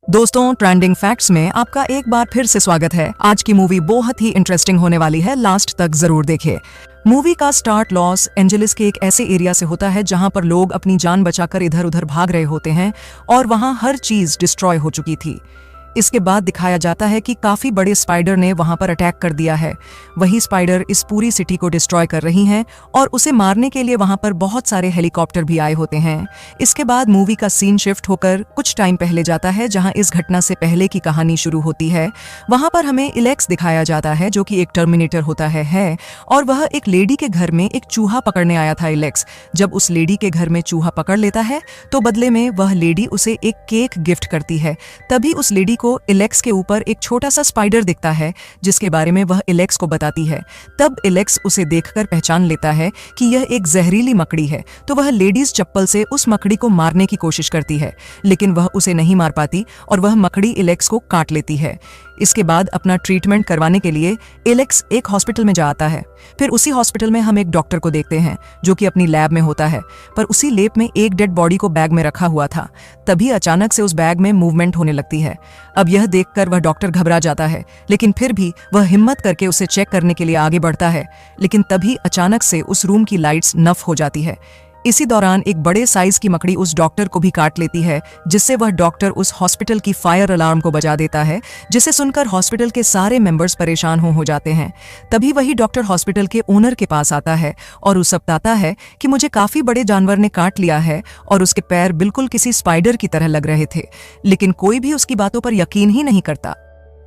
दोस्तों, trending facts में आपका एक बार फिर से स्वागत है। आज की मूवी बहुत ही इंटरेस्टिंग होने वाली है, लास्ट तक जरूर देखिए। मूवी का स्टार्ट लॉस एंजलिस के एक ऐसे एरिया से होता है जहां पर लोग अपनी जान बचाकर इधर उधर भाग रहे होते हैं और वहां हर चीज डिस्ट्रॉय हो चुकी थी। इसके बाद दिखाया जाता है कि काफी बड़े स्पाइडर ने वहां पर अटैक कर दिया है। वही स्पाइडर इस पूरी सिटी को डिस्ट्रॉय कर रही हैं और उसे मारने के लिए वहां पर बहुत सारे हेलीकॉप्टर भी आए होते हैं। इसके बाद मूवी का सीन शिफ्ट होकर कुछ टाइम पहले जाता है, जहां इस घटना से पहले की कहानी शुरू होती है। वहां पर हमें इलेक्स दिखाया जाता है, जो कि एक टर्मिनेटर होता है और वह एक लेडी के घर में एक चूहा पकड़ने आया था। इलेक्स जब उस लेडी के घर में चूहा पकड़ लेता है तो बदले में वह लेडी उसे एक केक गिफ्ट करती है। तभी उस लेडी को इलेक्स के ऊपर एक छोटा सा स्पाइडर दिखता है, जिसके बारे में वह इलेक्स को बताती है। तब इलेक्स उसे देखकर पहचान लेता है कि यह एक जहरीली मकड़ी है, तो वह लेडीज चप्पल से उस मकड़ी को मारने की कोशिश करती है, लेकिन वह उसे नहीं मार पाती और वह मकड़ी इलेक्स को काट लेती है। इसके बाद अपना ट्रीटमेंट करवाने के लिए इलेक्स एक हॉस्पिटल में जाता है। फिर उसी हॉस्पिटल में हम एक डॉक्टर को देखते हैं, जो कि अपनी लैब में होता है, पर उसी लैब में एक डेड बॉडी को बैग में रखा हुआ था। तभी अचानक से उस बैग में मूवमेंट होने लगती है। अब यह देखकर वह डॉक्टर घबरा जाता है, लेकिन फिर भी वह हिम्मत करके उसे चेक करने के लिए आगे बढ़ता है। लेकिन तभी अचानक से उस रूम की लाइट्स नफ हो जाती है। इसी दौरान एक बड़े साइज की मकड़ी उस डॉक्टर को भी काट लेती है, जिससे वह डॉक्टर उस हॉस्पिटल की फायर अलार्म को बजा देता है, जिसे सुनकर हॉस्पिटल के सारे मेंबर्स परेशान हो जाते हैं। तभी वही डॉक्टर हॉस्पिटल के ओनर के पास आता है और उसे बताता है कि मुझे काफी बड़े जानवर ने काट लिया है और उसके पैर बिल्कुल किसी स्पाइडर की तरह लग रहे थे, लेकिन कोई भी उसकी बातों पर यकीन ही नहीं करता।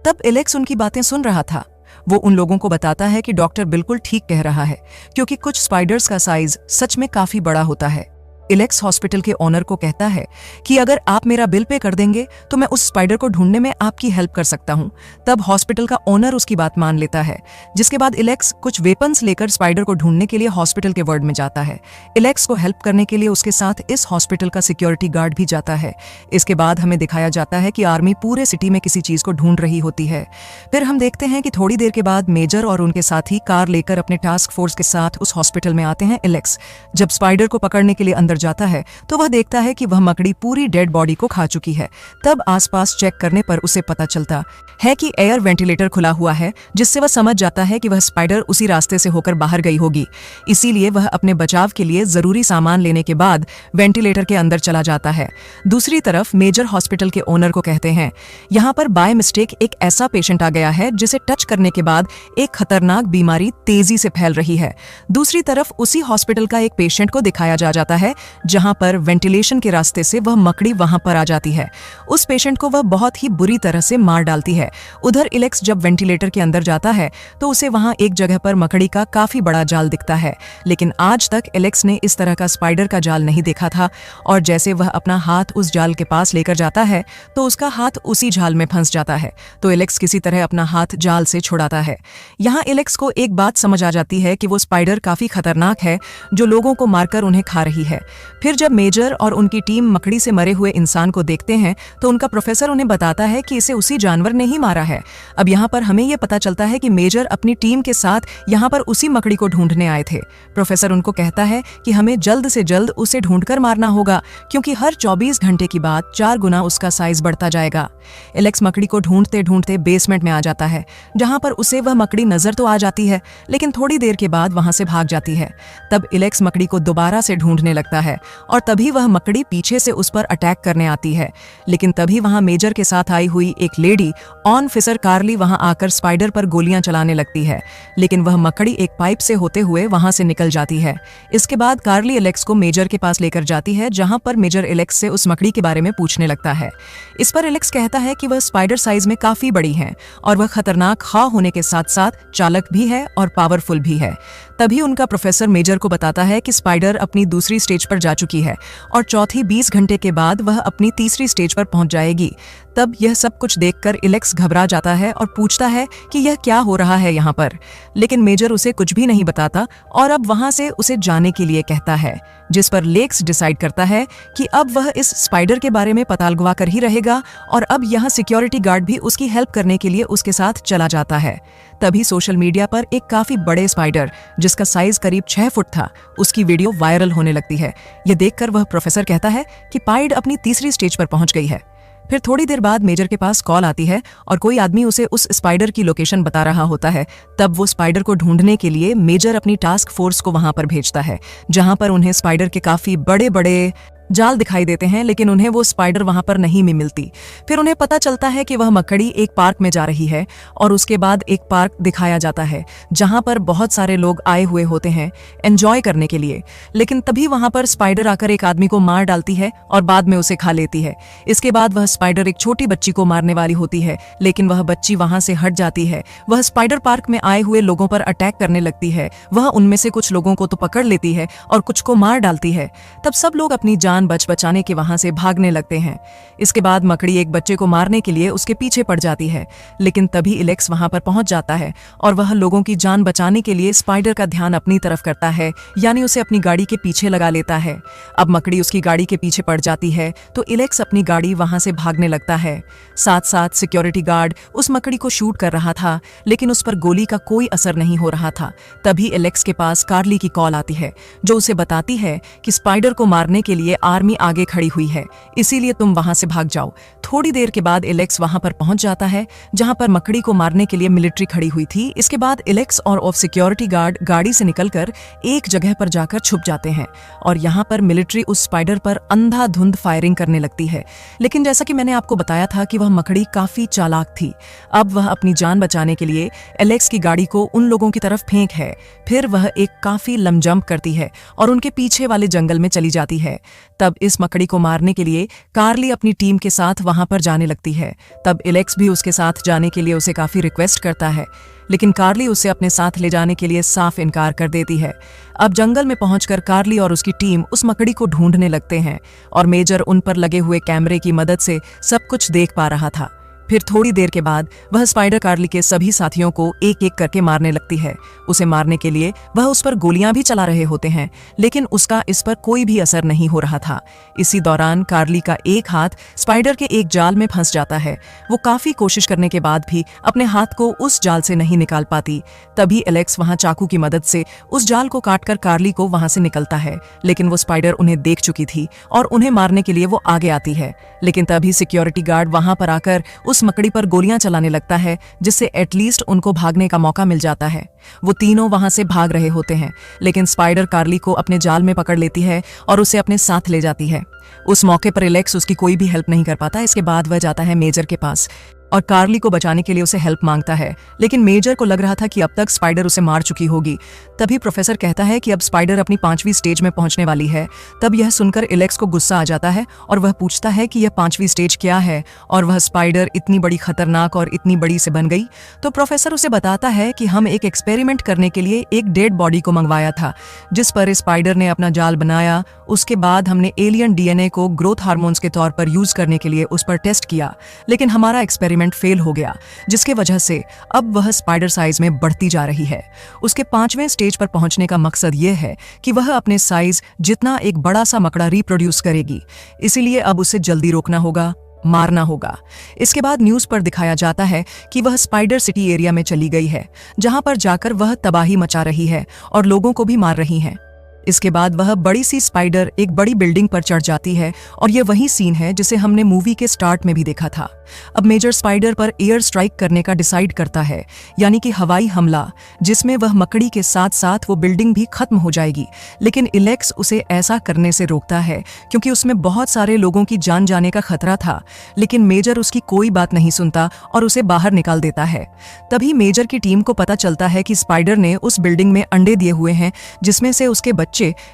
तब इलेक्स उनकी बातें सुन रहा था। वो उन लोगों को बताता है कि डॉक्टर बिल्कुल ठीक कह रहा है, क्योंकि कुछ स्पाइडर्स का साइज सच में काफी बड़ा होता है। इलेक्स हॉस्पिटल के ओनर को कहता है कि अगर आप मेरा बिल पे कर देंगे तो मैं उस स्पाइडर को ढूंढने में आपकी हेल्प कर सकता हूं। तब हॉस्पिटल का ओनर उसकी बात मान लेता है, जिसके बाद इलेक्स कुछ वेपन्स लेकर स्पाइडर को ढूंढने के लिए हॉस्पिटल के वार्ड में जाता है। इलेक्स को हेल्प करने के लिए उसके साथ इस हॉस्पिटल का सिक्योरिटी गार्ड भी जाता है। इसके बाद हमें दिखाया जाता है कि आर्मी पूरे सिटी में किसी चीज को ढूंढ रही होती है। फिर हम देखते हैं कि थोड़ी देर के बाद मेजर और उनके साथी कार लेकर अपने टास्क फोर्स के साथ उस हॉस्पिटल में आते हैं। इलेक्स जब स्पाइडर को पकड़ने के लिए अंदर जाता है तो वह देखता है कि वह मकड़ी पूरी डेड बॉडी को खा चुकी है। तब आसपास चेक करने पर उसे पता चलता है कि एयर वेंटिलेटर खुला हुआ है, जिससे वह समझ जाता है कि वह स्पाइडर उसी रास्ते से होकर बाहर गई होगी। इसीलिए वह अपने बचाव के लिए जरूरी सामान लेने के बाद वेंटिलेटर के अंदर चला जाता है। दूसरी तरफ मेजर हॉस्पिटल के ओनर को कहते हैं, यहाँ पर बाय मिस्टेक एक ऐसा पेशेंट आ गया है जिसे टच करने के बाद एक खतरनाक बीमारी तेजी से फैल रही है। दूसरी तरफ उसी हॉस्पिटल का एक पेशेंट को दिखाया जाता है, जहां पर वेंटिलेशन के रास्ते से वह मकड़ी वहां पर आ जाती है। उस पेशेंट को वह बहुत ही बुरी तरह से मार डालती है। उधर इलेक्स जब वेंटिलेटर के अंदर जाता है तो उसे वहां एक जगह पर मकड़ी का काफी बड़ा जाल दिखता है, लेकिन आज तक इलेक्स ने इस तरह का स्पाइडर का जाल नहीं देखा था। और जैसे वह अपना हाथ उस जाल के पास लेकर जाता है तो उसका हाथ उसी जाल में फंस जाता है, तो इलेक्स किसी तरह अपना हाथ जाल से छुड़ाता है। यहाँ इलेक्स को एक बात समझ आ जाती है कि वो स्पाइडर काफी खतरनाक है, जो लोगों को मारकर उन्हें खा रही है। फिर जब मेजर और उनकी टीम मकड़ी से मरे हुए इंसान को देखते हैं तो उनका प्रोफेसर उन्हें बताता है कि इसे उसी जानवर ने ही मारा है। अब यहाँ पर हमें यह पता चलता है कि मेजर अपनी टीम के साथ यहाँ पर उसी मकड़ी को ढूंढने आए थे। प्रोफेसर उनको कहता है कि हमें जल्द से जल्द उसे ढूंढकर मारना होगा, क्योंकि हर 24 घंटे के बाद 4 गुना उसका साइज बढ़ता जाएगा। इलेक्स मकड़ी को ढूंढते ढूंढते बेसमेंट में आ जाता है, जहां पर उसे वह मकड़ी नजर तो आ जाती है, लेकिन थोड़ी देर के बाद वहां से भाग जाती है। तब इलेक्स मकड़ी को दोबारा से ढूंढने लगता है और तभी वह मकड़ी पीछे से उस पर अटैक करने आती है। लेकिन तभी वहां मेजर के साथ आई हुई एक लेडी ऑफिसर कार्ली वहां आकर स्पाइडर पर गोलियां चलाने लगती है, लेकिन वह मकड़ी एक पाइप से होते हुए वहां से निकल जाती है। इसके बाद कार्ली इलेक्स को मेजर के पास लेकर जाती है, जहां पर मेजर इलेक्स से उस मकड़ी के बारे में पूछने लगता है। इस पर इलेक्स कहता है कि वह स्पाइडर साइज में काफी बड़ी है और वह खतरनाक खा होने के साथ साथ चालक भी है और पावरफुल भी है। तभी उनका प्रोफेसर मेजर को बताता है कि स्पाइडर अपनी दूसरी स्टेज पर जा चुकी है और चौथी 20 घंटे के बाद वह अपनी तीसरी स्टेज पर पहुंच जाएगी। तब यह सब कुछ देखकर इलेक्स घबरा जाता है और पूछता है कि यह क्या हो रहा है यहाँ पर, लेकिन मेजर उसे कुछ भी नहीं बताता और अब वहां से उसे जाने के लिए कहता है, जिस पर लेक्स डिसाइड करता है कि अब वह इस स्पाइडर के बारे में पतालगवा कर ही रहेगा और अब यहाँ सिक्योरिटी गार्ड भी उसकी हेल्प करने के लिए उसके साथ चला जाता है। तभी सोशल मीडिया पर एक काफी बड़े स्पाइडर, जिसका साइज करीब 6 फुट था, उसकी वीडियो वायरल होने लगती है। यह देखकर वह प्रोफेसर कहता है कि पाइड अपनी तीसरी स्टेज पर पहुंच गई है। फिर थोड़ी देर बाद मेजर के पास कॉल आती है और कोई आदमी उसे उस स्पाइडर की लोकेशन बता रहा होता है। तब वो स्पाइडर को ढूंढने के लिए मेजर अपनी टास्क फोर्स को वहां पर भेजता है, जहां पर उन्हें स्पाइडर के काफी बड़े बड़े जाल दिखाई देते हैं, लेकिन उन्हें वो स्पाइडर वहां पर नहीं मिलती। फिर उन्हें पता चलता है कि वह मकड़ी एक पार्क में जा रही है और उसके बाद एक पार्क दिखाया जाता है जहां पर बहुत सारे लोग आए हुए होते हैं एंजॉय करने के लिए। लेकिन तभी वहां पर स्पाइडर आकर एक आदमी को मार डालती है और बाद में उसे खा लेती है। इसके बाद वह स्पाइडर एक छोटी बच्ची को मारने वाली होती है, लेकिन वह बच्ची वहां से हट जाती है। वह स्पाइडर पार्क में आए हुए लोगों पर अटैक करने लगती है। वह उनमें से कुछ लोगों को तो पकड़ लेती है और कुछ को मार डालती है। तब सब लोग अपनी जान बचाने के वहां से भागने लगते हैं। इसके बाद मकड़ी एक बच्चे को मारने के लिए उसके पीछे पड़ जाती है, लेकिन तभी इलेक्स वहां पर पहुंच जाता है और वह लोगों की जान बचाने के लिए स्पाइडर का ध्यान अपनी तरफ करता है, यानी उसे अपनी गाड़ी के पीछे लगा लेता है। अब मकड़ी उसकी गाड़ी के पीछे पड़ जाती है तो इलेक्स अपनी गाड़ी वहां से भागने लगता है। साथ साथ सिक्योरिटी गार्ड उस मकड़ी को शूट कर रहा था, लेकिन उस पर गोली का कोई असर नहीं हो रहा था। तभी इलेक्स के पास कार्ली की कॉल आती है, जो उसे बताती है कि स्पाइडर को मारने के लिए आर्मी आगे खड़ी हुई है, इसीलिए तुम वहां से भाग जाओ। थोड़ी देर के बाद इलेक्स वहां पर पहुंच जाता है जहां पर मकड़ी को मारने के लिए मिलिट्री खड़ी हुई थी। इसके बाद इलेक्स और ऑफ सिक्योरिटी गार्ड गाड़ी से निकलकर एक जगह पर जाकर छुप जाते हैं और यहां पर मिलिट्री उस स्पाइडर पर अंधाधुंध फायरिंग करने लगती है। लेकिन जैसा कि मैंने आपको बताया था कि वह मकड़ी काफी चालाक थी। अब वह अपनी जान बचाने के लिए इलेक्स की गाड़ी को उन लोगों की तरफ फेंक है। फिर वह एक काफी लंबा जंप करती है और उनके पीछे वाले जंगल में चली जाती है। तब इस मकड़ी को मारने के लिए कार्ली अपनी टीम के साथ वहां पर जाने लगती है। तब इलेक्स भी उसके साथ जाने के लिए उसे काफी रिक्वेस्ट करता है, लेकिन कार्ली उसे अपने साथ ले जाने के लिए साफ इनकार कर देती है। अब जंगल में पहुंचकर कार्ली और उसकी टीम उस मकड़ी को ढूंढने लगते हैं और मेजर उन पर लगे हुए कैमरे की मदद से सब कुछ देख पा रहा था। फिर थोड़ी देर के बाद वह स्पाइडर कार्ली के सभी साथियों को एक एक करके मारने लगती है। उसे मारने के लिए वह उस पर गोलियां भी चला रहे होते हैं, लेकिन उसका इस पर कोई भी असर नहीं हो रहा था। इसी दौरान कार्ली का एक हाथ स्पाइडर के एक जाल में फंस जाता है। वो काफी कोशिश करने के बाद भी अपने हाथ को उस जाल से नहीं निकाल पाती। तभी एलेक्स वहां चाकू की मदद से उस जाल को काटकर कार्ली को वहां से निकलता है, लेकिन वो स्पाइडर उन्हें देख चुकी थी और उन्हें मारने के लिए वो आगे आती है। लेकिन तभी सिक्योरिटी गार्ड वहां पर आकर उस मकड़ी पर गोलियां चलाने लगता है, जिससे एटलीस्ट उनको भागने का मौका मिल जाता है। वो तीनों वहां से भाग रहे होते हैं, लेकिन स्पाइडर कार्ली को अपने जाल में पकड़ लेती है और उसे अपने साथ ले जाती है। उस मौके पर एलेक्स उसकी कोई भी हेल्प नहीं कर पाता। इसके बाद वह जाता है मेजर के पास और कार्ली को बचाने के लिए उसे हेल्प मांगता है, लेकिन मेजर को लग रहा था कि अब तक स्पाइडर उसे मार चुकी होगी। तभी प्रोफेसर कहता है कि अब स्पाइडर अपनी 5वीं स्टेज में पहुंचने वाली है। तब यह सुनकर एलेक्स को गुस्सा आ जाता है और वह पूछता है कि यह 5वीं स्टेज क्या है और वह स्पाइडर इतनी बड़ी खतरनाक और इतनी बड़ी से बन गई। तो प्रोफेसर उसे बताता है कि हम एक एक्सपेरिमेंट करने के लिए एक डेड बॉडी को मंगवाया था, जिस पर स्पाइडर ने अपना जाल बनाया। उसके बाद हमने एलियन डीएनए को ग्रोथ हार्मोन्स के तौर पर यूज करने के लिए उस पर टेस्ट किया, लेकिन हमारा एक्सपेरिमेंट फेल हो गया, जिसके वजह से अब वह स्पाइडर साइज में बढ़ती जा रही है। उसके 5वें स्टेज पर पहुंचने का मकसद यह है कि वह अपने साइज जितना एक बड़ा सा मकड़ा रिप्रोड्यूस करेगी, इसीलिए अब उसे जल्दी रोकना होगा, मारना होगा। इसके बाद न्यूज पर दिखाया जाता है कि वह स्पाइडर सिटी एरिया में चली गई है, जहां पर जाकर वह तबाही मचा रही है और लोगों को भी मार रही है। इसके बाद वह बड़ी सी स्पाइडर एक बड़ी बिल्डिंग पर चढ़ जाती है और यह वही सीन है जिसे हमने मूवी के स्टार्ट में भी देखा था। अब मेजर स्पाइडर पर एयर स्ट्राइक करने का डिसाइड करता है, यानी कि हवाई हमला, जिसमें वह मकड़ी के साथ साथ वो बिल्डिंग भी खत्म हो जाएगी। लेकिन इलेक्स उसे ऐसा करने से रोकता है क्योंकि उसमें बहुत सारे लोगों की जान जाने का खतरा था। लेकिन मेजर उसकी कोई बात नहीं सुनता और उसे बाहर निकाल देता है। तभी मेजर की टीम को पता चलता है कि स्पाइडर ने उस बिल्डिंग में अंडे दिए हुए हैं, जिसमें से उसके बच्चे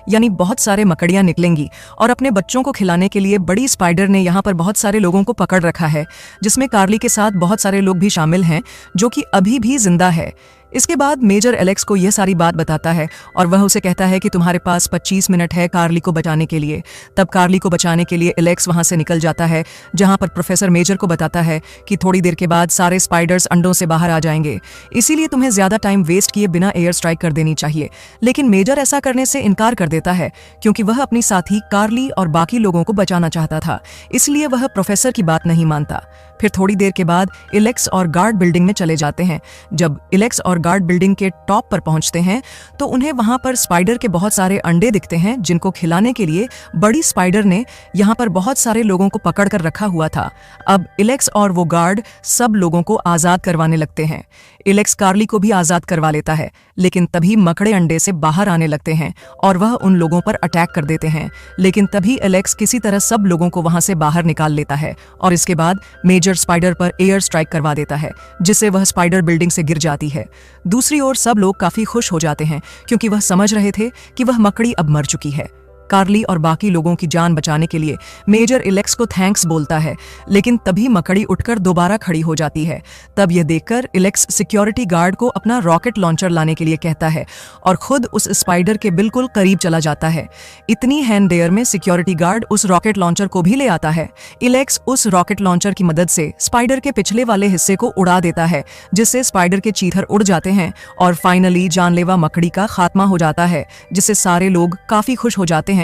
यानी बहुत सारे मकड़ियां निकलेंगी और अपने बच्चों को खिलाने के लिए बड़ी स्पाइडर ने यहाँ पर बहुत सारे लोगों को पकड़ रखा है, जिसमें कार्ली के साथ बहुत सारे लोग भी शामिल हैं जो कि अभी भी जिंदा है। इसके बाद मेजर एलेक्स को यह सारी बात बताता है और वह उसे कहता है कि तुम्हारे पास 25 मिनट है कार्ली को बचाने के लिए। तब कार्ली को बचाने के लिए एलेक्स वहां से निकल जाता है, जहां पर प्रोफेसर मेजर को बताता है कि थोड़ी देर के बाद सारे स्पाइडर्स अंडों से बाहर आ जाएंगे, इसीलिए तुम्हें ज्यादा टाइम वेस्ट किए बिना एयर स्ट्राइक कर देनी चाहिए। लेकिन मेजर ऐसा करने से इनकार कर देता है क्योंकि वह अपनी साथी कार्ली और बाकी लोगों को बचाना चाहता था, इसलिए वह प्रोफेसर की बात नहीं मानता। फिर थोड़ी देर के बाद इलेक्स और गार्ड बिल्डिंग में चले जाते हैं। जब इलेक्स और गार्ड बिल्डिंग के टॉप पर पहुंचते हैं तो उन्हें वहां पर स्पाइडर के बहुत सारे अंडे दिखते हैं, जिनको खिलाने के लिए बड़ी स्पाइडर ने यहां पर बहुत सारे लोगों को पकड़ कर रखा हुआ था। अब इलेक्स और वो गार्ड सब लोगों को आजाद करवाने लगते हैं। इलेक्स कार्ली को भी आजाद करवा लेता है, लेकिन तभी मकड़े अंडे से बाहर आने लगते हैं और वह उन लोगों पर अटैक कर देते हैं। लेकिन तभी इलेक्स किसी तरह सब लोगों को वहां से बाहर निकाल लेता है और इसके बाद मेजर स्पाइडर पर एयर स्ट्राइक करवा देता है, जिससे वह स्पाइडर बिल्डिंग से गिर जाती है। दूसरी ओर सब लोग काफी खुश हो जाते हैं क्योंकि वह समझ रहे थे कि वह मकड़ी अब मर चुकी है। कार्ली और बाकी लोगों की जान बचाने के लिए मेजर इलेक्स को थैंक्स बोलता है, लेकिन तभी मकड़ी उठकर दोबारा खड़ी हो जाती है। तब यह देखकर इलेक्स सिक्योरिटी गार्ड को अपना रॉकेट लॉन्चर लाने के लिए कहता है और खुद उस स्पाइडर के बिल्कुल करीब चला जाता है। इतनी हैंड देयर में सिक्योरिटी गार्ड उस रॉकेट लॉन्चर को भी ले आता है। इलेक्स उस रॉकेट लॉन्चर की मदद से स्पाइडर के पिछले वाले हिस्से को उड़ा देता है, जिससे स्पाइडर के चीथर उड़ जाते हैं और फाइनली जानलेवा मकड़ी का खात्मा हो जाता है, जिससे सारे लोग काफी खुश हो जाते हैं।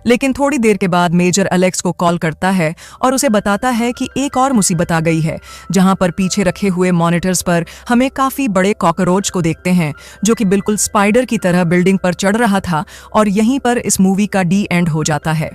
लेकिन थोड़ी देर के बाद मेजर एलेक्स को कॉल करता है और उसे बताता है कि एक और मुसीबत आ गई है, जहां पर पीछे रखे हुए मॉनिटर्स पर हमें काफी बड़े कॉकरोच को देखते हैं, जो कि बिल्कुल स्पाइडर की तरह बिल्डिंग पर चढ़ रहा था। और यहीं पर इस मूवी का डी एंड हो जाता है।